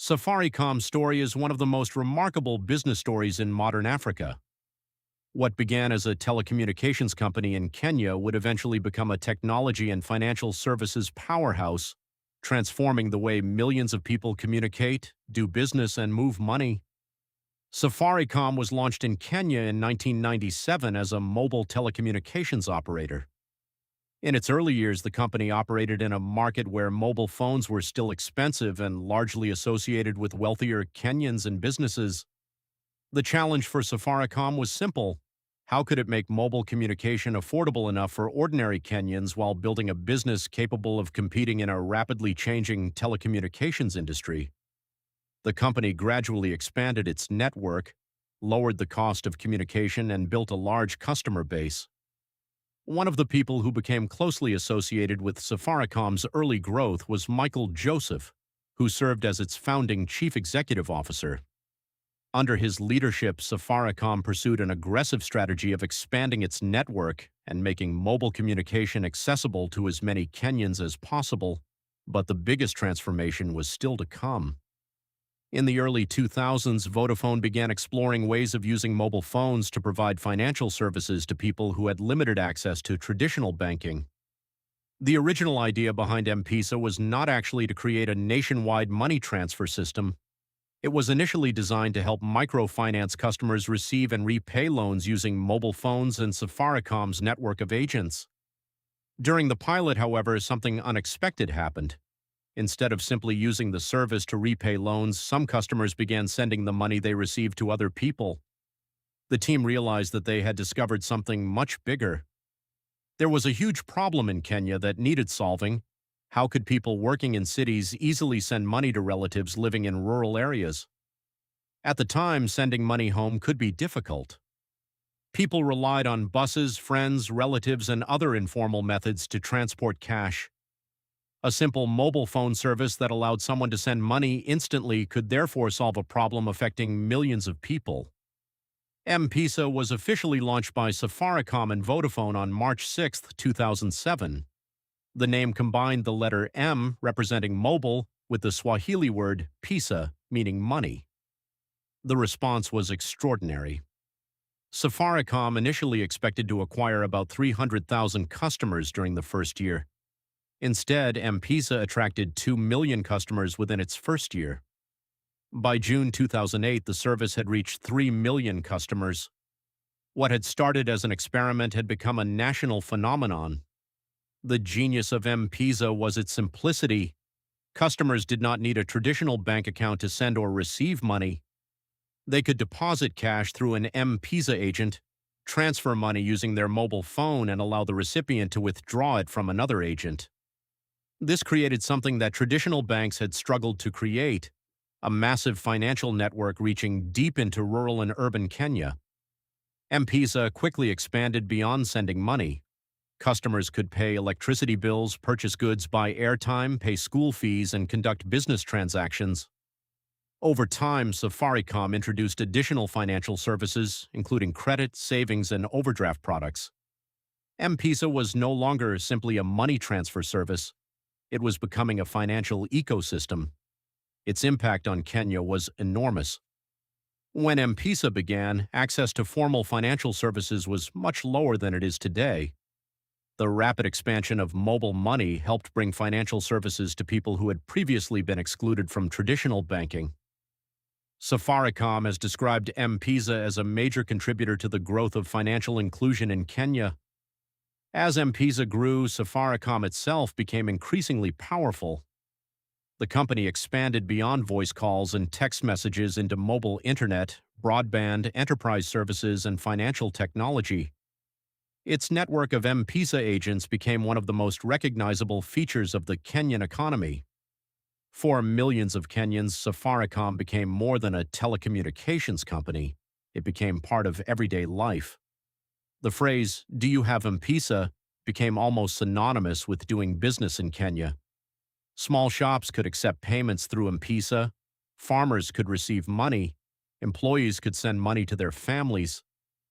Safaricom's story is one of the most remarkable business stories in modern Africa. What began as a telecommunications company in Kenya would eventually become a technology and financial services powerhouse, transforming the way millions of people communicate, do business, and move money. Safaricom was launched in Kenya in 1997 as a mobile telecommunications operator. In its early years, the company operated in a market where mobile phones were still expensive and largely associated with wealthier Kenyans and businesses. The challenge for Safaricom was simple. How could it make mobile communication affordable enough for ordinary Kenyans while building a business capable of competing in a rapidly changing telecommunications industry? The company gradually expanded its network, lowered the cost of communication, and built a large customer base. One of the people who became closely associated with Safaricom's early growth was Michael Joseph, who served as its founding chief executive officer. Under his leadership, Safaricom pursued an aggressive strategy of expanding its network and making mobile communication accessible to as many Kenyans as possible, but the biggest transformation was still to come. In the early 2000s, Vodafone began exploring ways of using mobile phones to provide financial services to people who had limited access to traditional banking. The original idea behind M-PESA was not actually to create a nationwide money transfer system. It was initially designed to help microfinance customers receive and repay loans using mobile phones and Safaricom's network of agents. During the pilot, however, something unexpected happened. Instead of simply using the service to repay loans, some customers began sending the money they received to other people. The team realized that they had discovered something much bigger. There was a huge problem in Kenya that needed solving. How could people working in cities easily send money to relatives living in rural areas? At the time, sending money home could be difficult. People relied on buses, friends, relatives, and other informal methods to transport cash. A simple mobile phone service that allowed someone to send money instantly could therefore solve a problem affecting millions of people. M-PESA was officially launched by Safaricom and Vodafone on March 6, 2007. The name combined the letter M, representing mobile, with the Swahili word pesa, meaning money. The response was extraordinary. Safaricom initially expected to acquire about 300,000 customers during the first year. Instead, M-PESA attracted 2 million customers within its first year. By June 2008, the service had reached 3 million customers. What had started as an experiment had become a national phenomenon. The genius of M-PESA was its simplicity. Customers did not need a traditional bank account to send or receive money. They could deposit cash through an M-PESA agent, transfer money using their mobile phone, and allow the recipient to withdraw it from another agent. This created something that traditional banks had struggled to create, a massive financial network reaching deep into rural and urban Kenya. M-PESA quickly expanded beyond sending money. Customers could pay electricity bills, purchase goods, buy airtime, pay school fees, and conduct business transactions. Over time, Safaricom introduced additional financial services, including credit, savings, and overdraft products. M-PESA was no longer simply a money transfer service. It was becoming a financial ecosystem. Its impact on Kenya was enormous. When M-PESA began, access to formal financial services was much lower than it is today. The rapid expansion of mobile money helped bring financial services to people who had previously been excluded from traditional banking. Safaricom has described M-PESA as a major contributor to the growth of financial inclusion in Kenya. As M-PESA grew, Safaricom itself became increasingly powerful. The company expanded beyond voice calls and text messages into mobile internet, broadband, enterprise services, and financial technology. Its network of M-PESA agents became one of the most recognizable features of the Kenyan economy. For millions of Kenyans, Safaricom became more than a telecommunications company. It became part of everyday life. The phrase, "Do you have M-PESA?" became almost synonymous with doing business in Kenya. Small shops could accept payments through M-PESA, farmers could receive money, employees could send money to their families,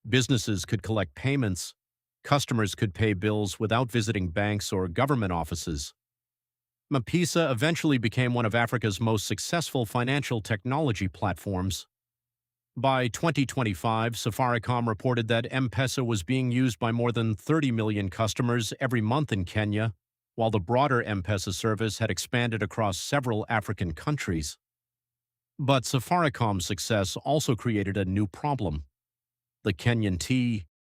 businesses could collect payments, customers could pay bills without visiting banks or government offices. M-PESA eventually became one of Africa's most successful financial technology platforms. By 2025, Safaricom reported that M-PESA was being used by more than 30 million customers every month in Kenya, while the broader M-PESA service had expanded across several African countries. But Safaricom's success also created a new problem. The Kenyan